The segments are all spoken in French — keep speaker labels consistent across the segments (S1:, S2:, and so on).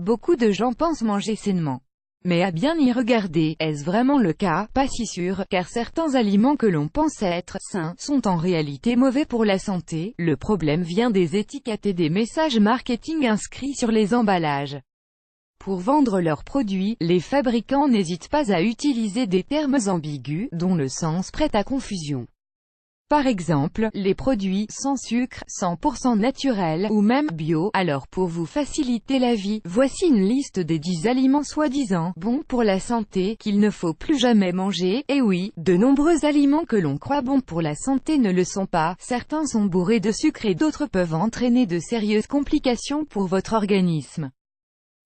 S1: beaucoup de gens pensent manger sainement. Mais à bien y regarder, est-ce vraiment le cas? Pas si sûr, car certains aliments que l'on pense être sains, sont en réalité mauvais pour la santé. Le problème vient des étiquettes et des messages marketing inscrits sur les emballages. Pour vendre leurs produits, les fabricants n'hésitent pas à utiliser des termes ambigus, dont le sens prête à confusion. Par exemple, les produits sans sucre, 100% naturels, ou même bio. Alors pour vous faciliter la vie, voici une liste des 10 aliments soi-disant bons pour la santé, qu'il ne faut plus jamais manger. Et oui, de nombreux aliments que l'on croit bons pour la santé ne le sont pas. Certains sont bourrés de sucre et d'autres peuvent entraîner de sérieuses complications pour votre organisme.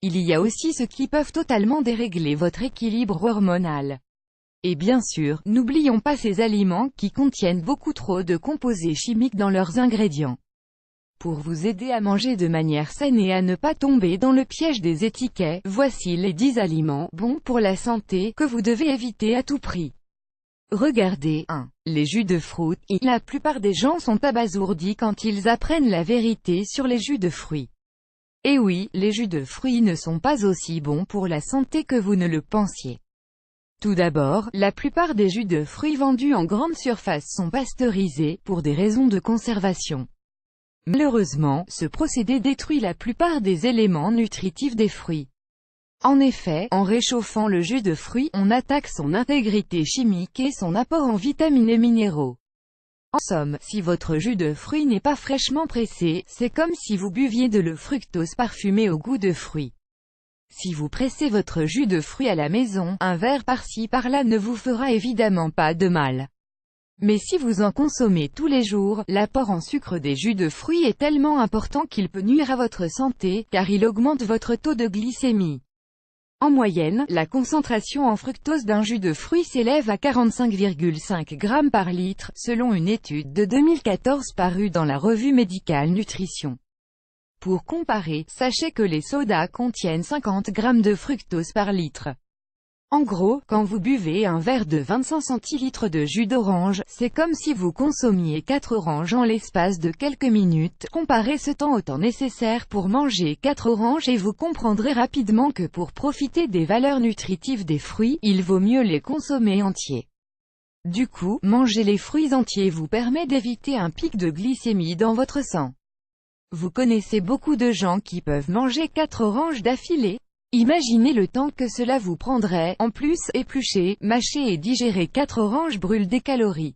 S1: Il y a aussi ceux qui peuvent totalement dérégler votre équilibre hormonal. Et bien sûr, n'oublions pas ces aliments qui contiennent beaucoup trop de composés chimiques dans leurs ingrédients. Pour vous aider à manger de manière saine et à ne pas tomber dans le piège des étiquettes, voici les 10 aliments bons pour la santé que vous devez éviter à tout prix. Regardez. 1. Les jus de fruits. La plupart des gens sont abasourdis quand ils apprennent la vérité sur les jus de fruits. Et oui, les jus de fruits ne sont pas aussi bons pour la santé que vous ne le pensiez. Tout d'abord, la plupart des jus de fruits vendus en grande surface sont pasteurisés, pour des raisons de conservation. Malheureusement, ce procédé détruit la plupart des éléments nutritifs des fruits. En effet, en réchauffant le jus de fruits, on attaque son intégrité chimique et son apport en vitamines et minéraux. En somme, si votre jus de fruits n'est pas fraîchement pressé, c'est comme si vous buviez de l'eau fructose parfumée au goût de fruits. Si vous pressez votre jus de fruits à la maison, un verre par-ci par-là ne vous fera évidemment pas de mal. Mais si vous en consommez tous les jours, l'apport en sucre des jus de fruits est tellement important qu'il peut nuire à votre santé, car il augmente votre taux de glycémie. En moyenne, la concentration en fructose d'un jus de fruits s'élève à 45,5 g par litre, selon une étude de 2014 parue dans la revue médicale Nutrition. Pour comparer, sachez que les sodas contiennent 50 g de fructose par litre. En gros, quand vous buvez un verre de 25 centilitres de jus d'orange, c'est comme si vous consommiez 4 oranges en l'espace de quelques minutes. Comparez ce temps au temps nécessaire pour manger 4 oranges et vous comprendrez rapidement que pour profiter des valeurs nutritives des fruits, il vaut mieux les consommer entiers. Du coup, manger les fruits entiers vous permet d'éviter un pic de glycémie dans votre sang. Vous connaissez beaucoup de gens qui peuvent manger 4 oranges d'affilée. Imaginez le temps que cela vous prendrait. En plus, éplucher, mâcher et digérer 4 oranges brûle des calories.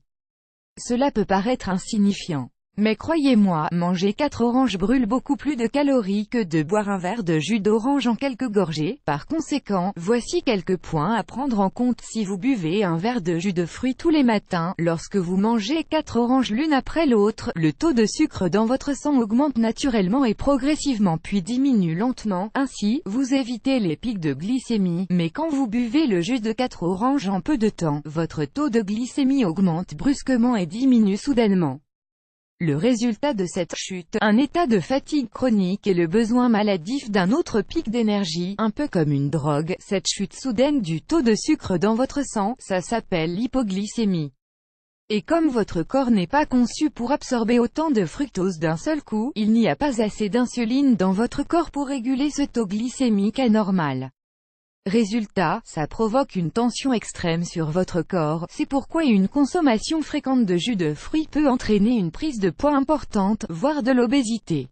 S1: Cela peut paraître insignifiant. Mais croyez-moi, manger 4 oranges brûle beaucoup plus de calories que de boire un verre de jus d'orange en quelques gorgées. Par conséquent, voici quelques points à prendre en compte si vous buvez un verre de jus de fruits tous les matins. Lorsque vous mangez 4 oranges l'une après l'autre, le taux de sucre dans votre sang augmente naturellement et progressivement puis diminue lentement. Ainsi, vous évitez les pics de glycémie. Mais quand vous buvez le jus de 4 oranges en peu de temps, votre taux de glycémie augmente brusquement et diminue soudainement. Le résultat de cette chute, un état de fatigue chronique et le besoin maladif d'un autre pic d'énergie, un peu comme une drogue. Cette chute soudaine du taux de sucre dans votre sang, ça s'appelle l'hypoglycémie. Et comme votre corps n'est pas conçu pour absorber autant de fructose d'un seul coup, il n'y a pas assez d'insuline dans votre corps pour réguler ce taux glycémique anormal. Résultat, ça provoque une tension extrême sur votre corps. C'est pourquoi une consommation fréquente de jus de fruits peut entraîner une prise de poids importante, voire de l'obésité.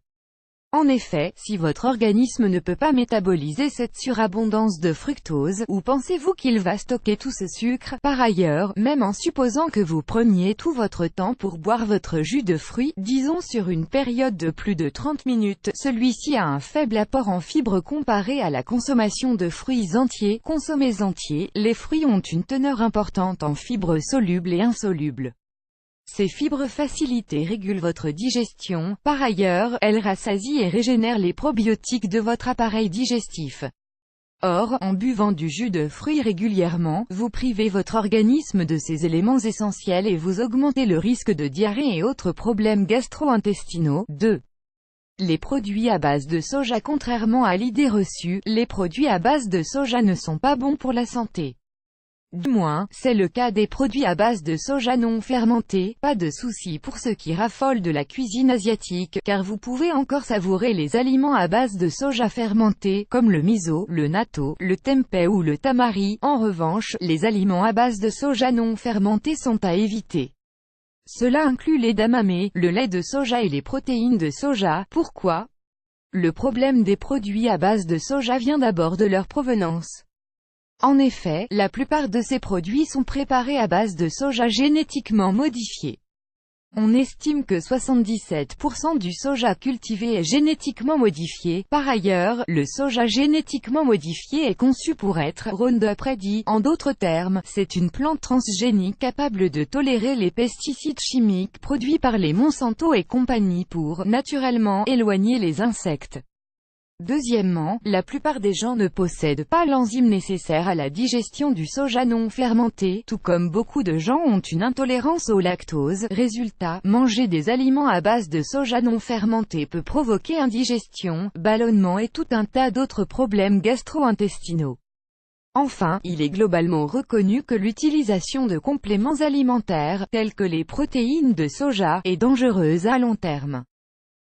S1: En effet, si votre organisme ne peut pas métaboliser cette surabondance de fructose, où pensez-vous qu'il va stocker tout ce sucre? Par ailleurs, même en supposant que vous preniez tout votre temps pour boire votre jus de fruits, disons sur une période de plus de 30 minutes, celui-ci a un faible apport en fibres comparé à la consommation de fruits entiers. Consommez entiers, les fruits ont une teneur importante en fibres solubles et insolubles. Ces fibres facilitent et régulent votre digestion. Par ailleurs, elles rassasient et régénèrent les probiotiques de votre appareil digestif. Or, en buvant du jus de fruits régulièrement, vous privez votre organisme de ces éléments essentiels et vous augmentez le risque de diarrhée et autres problèmes gastro-intestinaux. 2. Les produits à base de soja. Contrairement à l'idée reçue, les produits à base de soja ne sont pas bons pour la santé. Du moins, c'est le cas des produits à base de soja non fermenté. Pas de souci pour ceux qui raffolent de la cuisine asiatique, car vous pouvez encore savourer les aliments à base de soja fermenté, comme le miso, le natto, le tempeh ou le tamari. En revanche, les aliments à base de soja non fermenté sont à éviter. Cela inclut les edamame, le lait de soja et les protéines de soja. Pourquoi? Le problème des produits à base de soja vient d'abord de leur provenance. En effet, la plupart de ces produits sont préparés à base de soja génétiquement modifié. On estime que 77% du soja cultivé est génétiquement modifié. Par ailleurs, le soja génétiquement modifié est conçu pour être Roundup Ready. En d'autres termes, c'est une plante transgénique capable de tolérer les pesticides chimiques produits par les Monsanto et compagnie pour, naturellement, éloigner les insectes. Deuxièmement, la plupart des gens ne possèdent pas l'enzyme nécessaire à la digestion du soja non fermenté, tout comme beaucoup de gens ont une intolérance au lactose. Résultat, manger des aliments à base de soja non fermenté peut provoquer indigestion, ballonnement et tout un tas d'autres problèmes gastro-intestinaux. Enfin, il est globalement reconnu que l'utilisation de compléments alimentaires, tels que les protéines de soja, est dangereuse à long terme.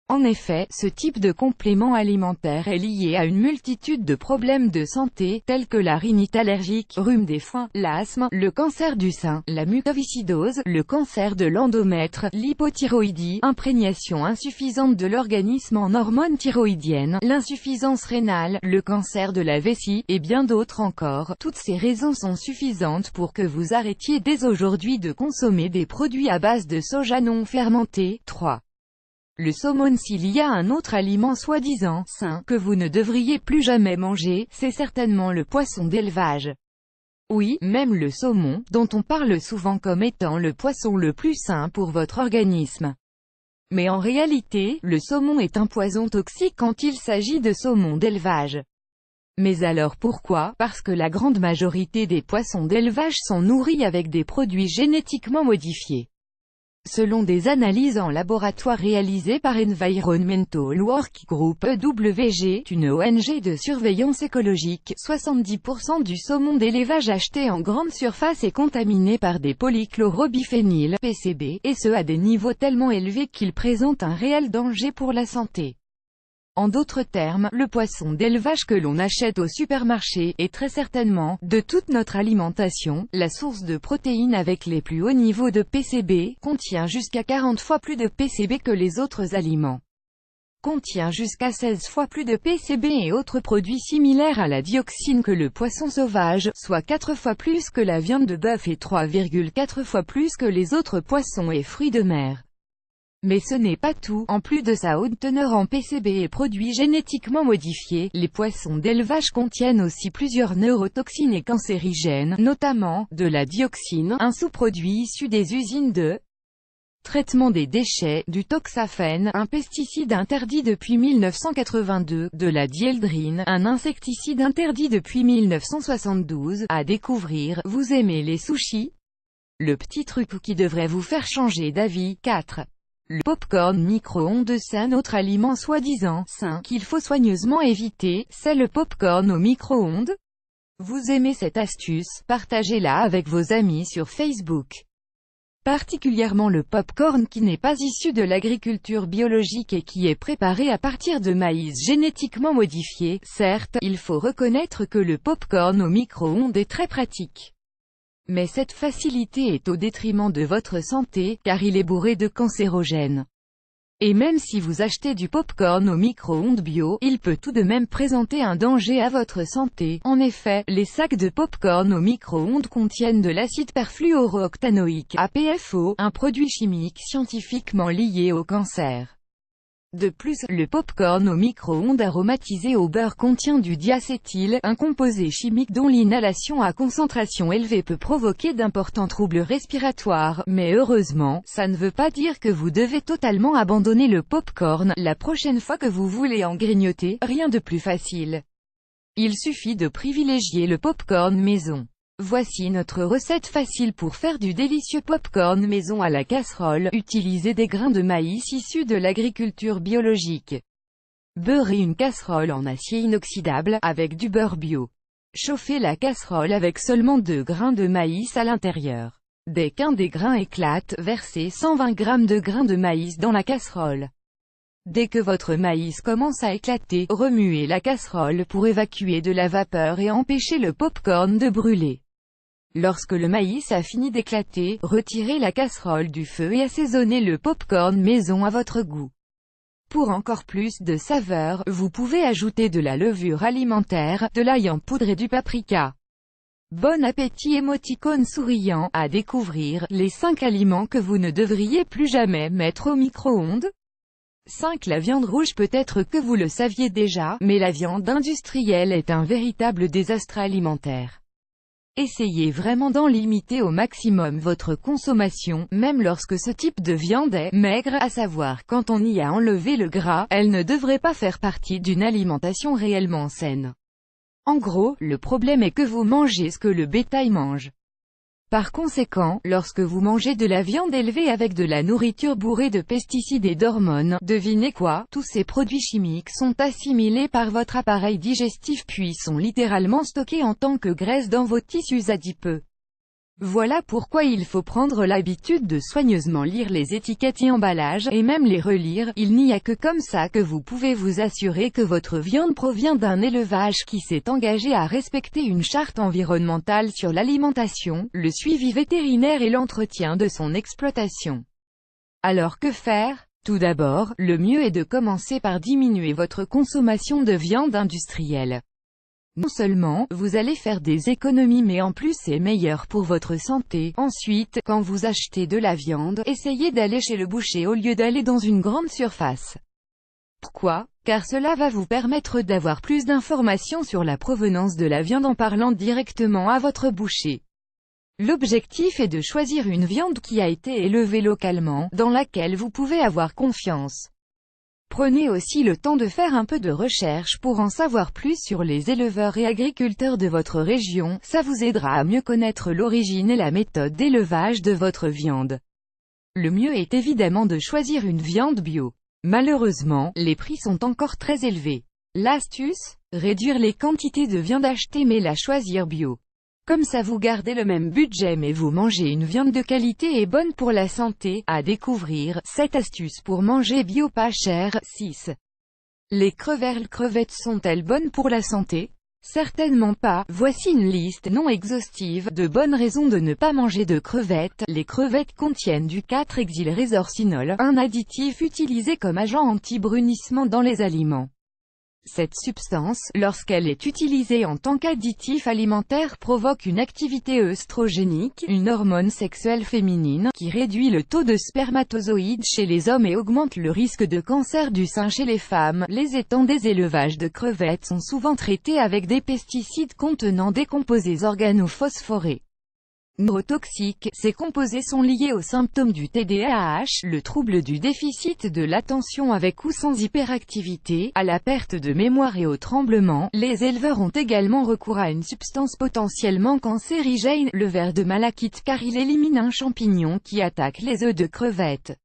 S1: En effet, ce type de complément alimentaire est lié à une multitude de problèmes de santé, tels que la rhinite allergique, rhume des foins, l'asthme, le cancer du sein, la mucoviscidose, le cancer de l'endomètre, l'hypothyroïdie, imprégnation insuffisante de l'organisme en hormones thyroïdiennes, l'insuffisance rénale, le cancer de la vessie, et bien d'autres encore. Toutes ces raisons sont suffisantes pour que vous arrêtiez dès aujourd'hui de consommer des produits à base de soja non fermenté. 3. Le saumon. S'il y a un autre aliment soi-disant sain que vous ne devriez plus jamais manger, c'est certainement le poisson d'élevage. Oui, même le saumon, dont on parle souvent comme étant le poisson le plus sain pour votre organisme. Mais en réalité, le saumon est un poison toxique quand il s'agit de saumon d'élevage. Mais alors pourquoi? Parce que la grande majorité des poissons d'élevage sont nourris avec des produits génétiquement modifiés. Selon des analyses en laboratoire réalisées par Environmental Working Group (EWG), une ONG de surveillance écologique, 70% du saumon d'élevage acheté en grande surface est contaminé par des polychlorobiphényl (PCB), et ce à des niveaux tellement élevés qu'ils présentent un réel danger pour la santé. En d'autres termes, le poisson d'élevage que l'on achète au supermarché est très certainement, de toute notre alimentation, la source de protéines avec les plus hauts niveaux de PCB, contient jusqu'à 40 fois plus de PCB que les autres aliments. Contient jusqu'à 16 fois plus de PCB et autres produits similaires à la dioxine que le poisson sauvage, soit 4 fois plus que la viande de bœuf et 3,4 fois plus que les autres poissons et fruits de mer. Mais ce n'est pas tout. En plus de sa haute teneur en PCB et produits génétiquement modifiés, les poissons d'élevage contiennent aussi plusieurs neurotoxines et cancérigènes, notamment, de la dioxine, un sous-produit issu des usines de traitement des déchets, du toxaphène, un pesticide interdit depuis 1982, de la dieldrine, un insecticide interdit depuis 1972, à découvrir. Vous aimez les sushis? Le petit truc qui devrait vous faire changer d'avis. 4. Le popcorn micro-ondes. Un autre aliment soi-disant sain qu'il faut soigneusement éviter, c'est le popcorn au micro-ondes. Vous aimez cette astuce? Partagez-la avec vos amis sur Facebook. Particulièrement le popcorn qui n'est pas issu de l'agriculture biologique et qui est préparé à partir de maïs génétiquement modifié. Certes, il faut reconnaître que le popcorn au micro-ondes est très pratique. Mais cette facilité est au détriment de votre santé, car il est bourré de cancérogènes. Et même si vous achetez du popcorn au micro-ondes bio, il peut tout de même présenter un danger à votre santé. En effet, les sacs de popcorn au micro-ondes contiennent de l'acide perfluorooctanoïque, APFO, un produit chimique scientifiquement lié au cancer. De plus, le popcorn au micro-ondes aromatisé au beurre contient du diacétyl, un composé chimique dont l'inhalation à concentration élevée peut provoquer d'importants troubles respiratoires. Mais heureusement, ça ne veut pas dire que vous devez totalement abandonner le popcorn la prochaine fois que vous voulez en grignoter. Rien de plus facile. Il suffit de privilégier le popcorn maison. Voici notre recette facile pour faire du délicieux popcorn maison à la casserole. Utilisez des grains de maïs issus de l'agriculture biologique. Beurrez une casserole en acier inoxydable, avec du beurre bio. Chauffez la casserole avec seulement 2 grains de maïs à l'intérieur. Dès qu'un des grains éclate, versez 120 g de grains de maïs dans la casserole. Dès que votre maïs commence à éclater, remuez la casserole pour évacuer de la vapeur et empêcher le pop-corn de brûler. Lorsque le maïs a fini d'éclater, retirez la casserole du feu et assaisonnez le pop-corn maison à votre goût. Pour encore plus de saveur, vous pouvez ajouter de la levure alimentaire, de l'ail en poudre et du paprika. Bon appétit émoticône souriant, à découvrir, les 5 aliments que vous ne devriez plus jamais mettre au micro-ondes. 5. La viande rouge. Peut-être que vous le saviez déjà, mais la viande industrielle est un véritable désastre alimentaire. Essayez vraiment d'en limiter au maximum votre consommation, même lorsque ce type de viande est maigre, à savoir quand on y a enlevé le gras, elle ne devrait pas faire partie d'une alimentation réellement saine. En gros, le problème est que vous mangez ce que le bétail mange. Par conséquent, lorsque vous mangez de la viande élevée avec de la nourriture bourrée de pesticides et d'hormones, devinez quoi? Tous ces produits chimiques sont assimilés par votre appareil digestif puis sont littéralement stockés en tant que graisse dans vos tissus adipeux. Voilà pourquoi il faut prendre l'habitude de soigneusement lire les étiquettes et emballages, et même les relire. Il n'y a que comme ça que vous pouvez vous assurer que votre viande provient d'un élevage qui s'est engagé à respecter une charte environnementale sur l'alimentation, le suivi vétérinaire et l'entretien de son exploitation. Alors que faire? Tout d'abord, le mieux est de commencer par diminuer votre consommation de viande industrielle. Non seulement, vous allez faire des économies mais en plus c'est meilleur pour votre santé. Ensuite, quand vous achetez de la viande, essayez d'aller chez le boucher au lieu d'aller dans une grande surface. Pourquoi? Car cela va vous permettre d'avoir plus d'informations sur la provenance de la viande en parlant directement à votre boucher. L'objectif est de choisir une viande qui a été élevée localement, dans laquelle vous pouvez avoir confiance. Prenez aussi le temps de faire un peu de recherche pour en savoir plus sur les éleveurs et agriculteurs de votre région, ça vous aidera à mieux connaître l'origine et la méthode d'élevage de votre viande. Le mieux est évidemment de choisir une viande bio. Malheureusement, les prix sont encore très élevés. L'astuce? Réduire les quantités de viande achetée mais la choisir bio. Comme ça vous gardez le même budget mais vous mangez une viande de qualité et bonne pour la santé. À découvrir, 7 astuces pour manger bio pas cher. 6. Les crevettes sont-elles bonnes pour la santé? Certainement pas. Voici une liste non exhaustive de bonnes raisons de ne pas manger de crevettes. Les crevettes contiennent du 4-xylrésorcinol, un additif utilisé comme agent anti-brunissement dans les aliments. Cette substance, lorsqu'elle est utilisée en tant qu'additif alimentaire, provoque une activité œstrogénique, une hormone sexuelle féminine, qui réduit le taux de spermatozoïdes chez les hommes et augmente le risque de cancer du sein chez les femmes. Les étangs des élevages de crevettes sont souvent traités avec des pesticides contenant des composés organophosphorés. Neurotoxiques, ces composés sont liés aux symptômes du TDAH, le trouble du déficit de l'attention avec ou sans hyperactivité, à la perte de mémoire et au tremblement. Les éleveurs ont également recours à une substance potentiellement cancérigène, le ver de malachite, car il élimine un champignon qui attaque les œufs de crevettes.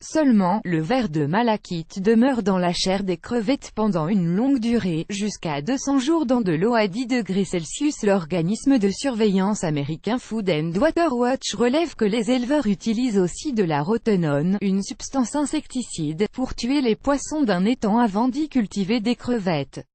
S1: Seulement, le ver de malachite demeure dans la chair des crevettes pendant une longue durée, jusqu'à 200 jours dans de l'eau à 10 degrés Celsius. L'organisme de surveillance américain Food and Water Watch relève que les éleveurs utilisent aussi de la rotenone, une substance insecticide, pour tuer les poissons d'un étang avant d'y cultiver des crevettes.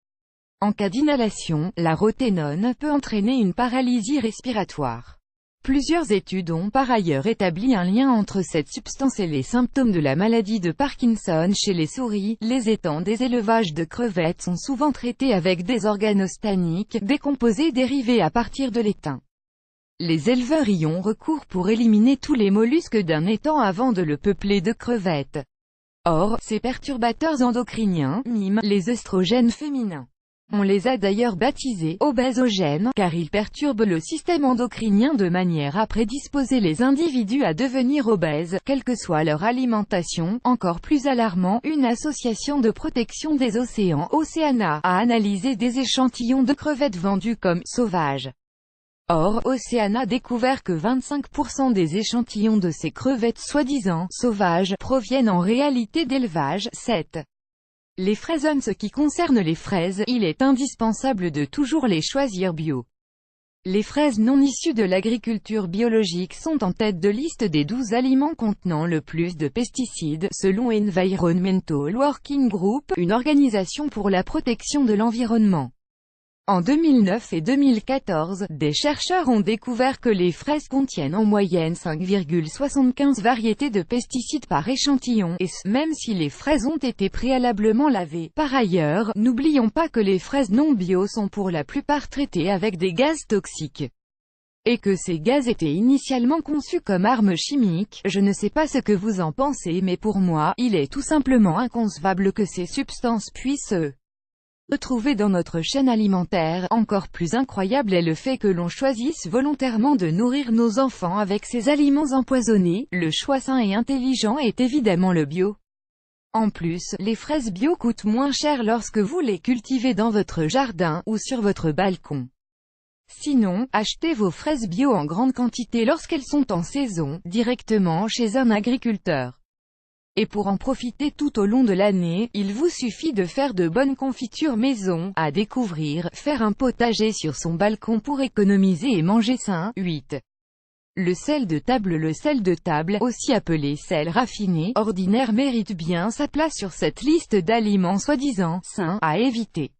S1: En cas d'inhalation, la rotenone peut entraîner une paralysie respiratoire. Plusieurs études ont par ailleurs établi un lien entre cette substance et les symptômes de la maladie de Parkinson chez les souris. Les étangs des élevages de crevettes sont souvent traités avec des organostaniques, des composés dérivés à partir de l'étain. Les éleveurs y ont recours pour éliminer tous les mollusques d'un étang avant de le peupler de crevettes. Or, ces perturbateurs endocriniens miment les œstrogènes féminins. On les a d'ailleurs baptisés obésogènes, car ils perturbent le système endocrinien de manière à prédisposer les individus à devenir obèses, quelle que soit leur alimentation. Encore plus alarmant, une association de protection des océans, Oceana, a analysé des échantillons de crevettes vendus comme sauvages. Or, Oceana a découvert que 25% des échantillons de ces crevettes soi-disant sauvages proviennent en réalité d'élevage. 7. Les fraises. En ce qui concerne les fraises, il est indispensable de toujours les choisir bio. Les fraises non issues de l'agriculture biologique sont en tête de liste des 12 aliments contenant le plus de pesticides, selon Environmental Working Group, une organisation pour la protection de l'environnement. En 2009 et 2014, des chercheurs ont découvert que les fraises contiennent en moyenne 5,75 variétés de pesticides par échantillon, et ce, même si les fraises ont été préalablement lavées. Par ailleurs, n'oublions pas que les fraises non bio sont pour la plupart traitées avec des gaz toxiques. Et que ces gaz étaient initialement conçus comme armes chimiques. Je ne sais pas ce que vous en pensez, mais pour moi, il est tout simplement inconcevable que ces substances puissent retrouver dans notre chaîne alimentaire. Encore plus incroyable est le fait que l'on choisisse volontairement de nourrir nos enfants avec ces aliments empoisonnés. Le choix sain et intelligent est évidemment le bio. En plus, les fraises bio coûtent moins cher lorsque vous les cultivez dans votre jardin, ou sur votre balcon. Sinon, achetez vos fraises bio en grande quantité lorsqu'elles sont en saison, directement chez un agriculteur. Et pour en profiter tout au long de l'année, il vous suffit de faire de bonnes confitures maison, à découvrir, faire un potager sur son balcon pour économiser et manger sain. 8. Le sel de table. Le sel de table, aussi appelé sel raffiné, ordinaire, mérite bien sa place sur cette liste d'aliments soi-disant sains, à éviter.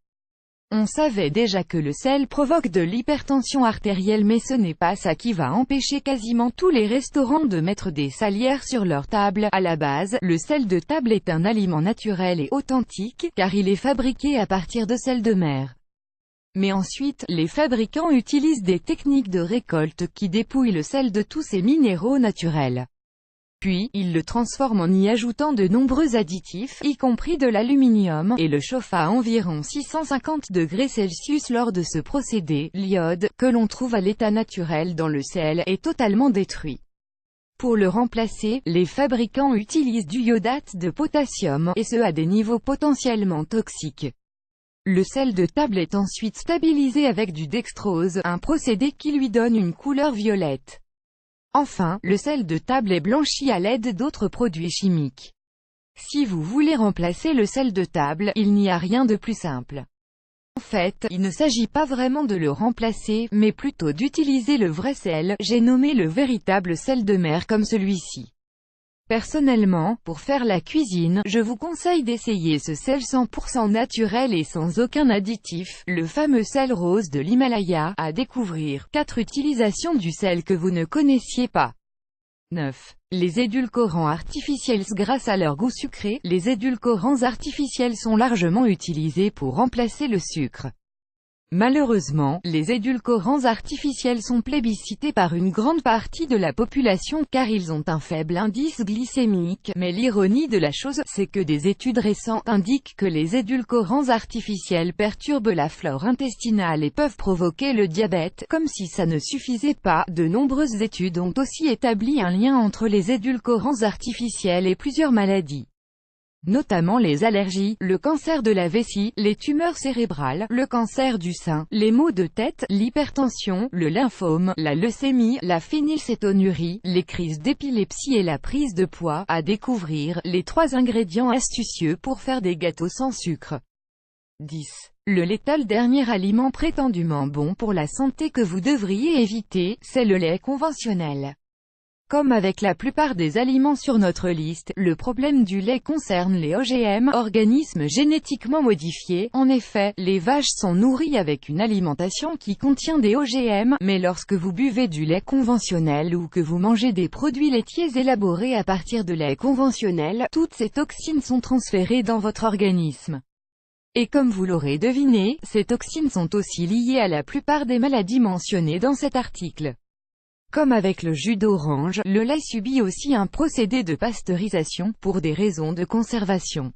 S1: On savait déjà que le sel provoque de l'hypertension artérielle, mais ce n'est pas ça qui va empêcher quasiment tous les restaurants de mettre des salières sur leur table. À la base, le sel de table est un aliment naturel et authentique, car il est fabriqué à partir de sel de mer. Mais ensuite, les fabricants utilisent des techniques de récolte qui dépouillent le sel de tous ses minéraux naturels. Puis, ils le transforment en y ajoutant de nombreux additifs, y compris de l'aluminium, et le chauffent à environ 650 degrés Celsius. Lors de ce procédé, l'iode, que l'on trouve à l'état naturel dans le sel, est totalement détruit. Pour le remplacer, les fabricants utilisent du iodate de potassium, et ce à des niveaux potentiellement toxiques. Le sel de table est ensuite stabilisé avec du dextrose, un procédé qui lui donne une couleur violette. Enfin, le sel de table est blanchi à l'aide d'autres produits chimiques. Si vous voulez remplacer le sel de table, il n'y a rien de plus simple. En fait, il ne s'agit pas vraiment de le remplacer, mais plutôt d'utiliser le vrai sel, j'ai nommé le véritable sel de mer comme celui-ci. Personnellement, pour faire la cuisine, je vous conseille d'essayer ce sel 100% naturel et sans aucun additif, le fameux sel rose de l'Himalaya, à découvrir. 4 utilisations du sel que vous ne connaissiez pas. 9. Les édulcorants artificiels. Grâce à leur goût sucré, les édulcorants artificiels sont largement utilisés pour remplacer le sucre. Malheureusement, les édulcorants artificiels sont plébiscités par une grande partie de la population car ils ont un faible indice glycémique, mais l'ironie de la chose, c'est que des études récentes indiquent que les édulcorants artificiels perturbent la flore intestinale et peuvent provoquer le diabète. Comme si ça ne suffisait pas, de nombreuses études ont aussi établi un lien entre les édulcorants artificiels et plusieurs maladies. Notamment les allergies, le cancer de la vessie, les tumeurs cérébrales, le cancer du sein, les maux de tête, l'hypertension, le lymphome, la leucémie, la phénylcétonurie, les crises d'épilepsie et la prise de poids. À découvrir, les 3 ingrédients astucieux pour faire des gâteaux sans sucre. 10. Le létal. Dernier aliment prétendument bon pour la santé que vous devriez éviter, c'est le lait conventionnel. Comme avec la plupart des aliments sur notre liste, le problème du lait concerne les OGM, organismes génétiquement modifiés. En effet, les vaches sont nourries avec une alimentation qui contient des OGM, mais lorsque vous buvez du lait conventionnel ou que vous mangez des produits laitiers élaborés à partir de lait conventionnel, toutes ces toxines sont transférées dans votre organisme. Et comme vous l'aurez deviné, ces toxines sont aussi liées à la plupart des maladies mentionnées dans cet article. Comme avec le jus d'orange, le lait subit aussi un procédé de pasteurisation, pour des raisons de conservation.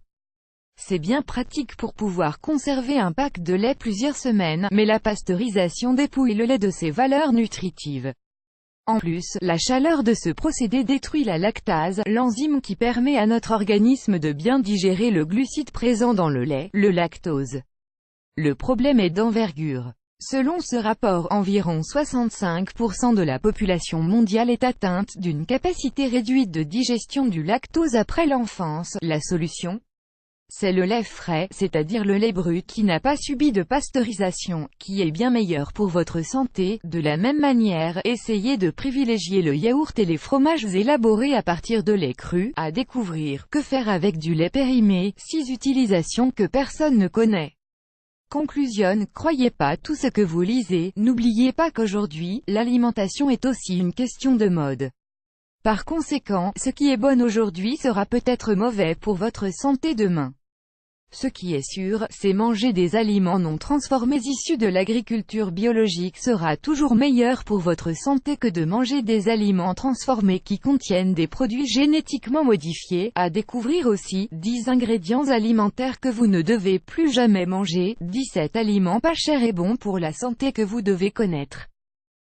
S1: C'est bien pratique pour pouvoir conserver un pack de lait plusieurs semaines, mais la pasteurisation dépouille le lait de ses valeurs nutritives. En plus, la chaleur de ce procédé détruit la lactase, l'enzyme qui permet à notre organisme de bien digérer le glucide présent dans le lait, le lactose. Le problème est d'envergure. Selon ce rapport, environ 65% de la population mondiale est atteinte d'une capacité réduite de digestion du lactose après l'enfance. La solution ? C'est le lait frais, c'est-à-dire le lait brut qui n'a pas subi de pasteurisation, qui est bien meilleur pour votre santé. De la même manière, essayez de privilégier le yaourt et les fromages élaborés à partir de lait cru. À découvrir, que faire avec du lait périmé, 6 utilisations que personne ne connaît. Conclusion, croyez pas tout ce que vous lisez, n'oubliez pas qu'aujourd'hui, l'alimentation est aussi une question de mode. Par conséquent, ce qui est bon aujourd'hui sera peut-être mauvais pour votre santé demain. Ce qui est sûr, c'est manger des aliments non transformés issus de l'agriculture biologique sera toujours meilleur pour votre santé que de manger des aliments transformés qui contiennent des produits génétiquement modifiés. À découvrir aussi, 10 ingrédients alimentaires que vous ne devez plus jamais manger, 17 aliments pas chers et bons pour la santé que vous devez connaître.